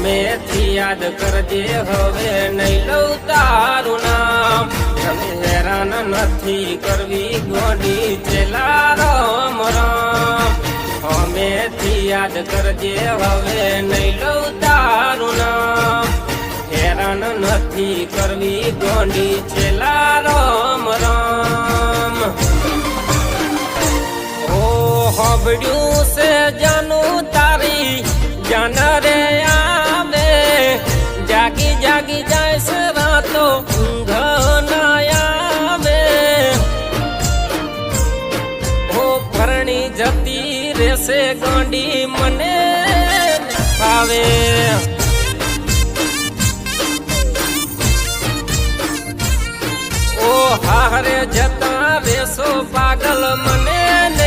હોમેથી યાદ કરજે હવે નહીં લઉં તારું નામ તને હેરાન નથી કરવી ગોડી ચેલા રામ રામ હોમેથી યાદ કરજે હવે નહીં લઉં તારું નામ હેરાન નથી કરવી ગોડી ચેલા રામ રામ ઓ હોબડ્યું છે જાનું તારી જાન રે આવે જાગી જાગી જાય છે રાતો ઊંઘ ના આવે ઓ પરણી જતી રેસે ગોંડી મને આવે ઓ હારે જતા રેસો પાગલ મને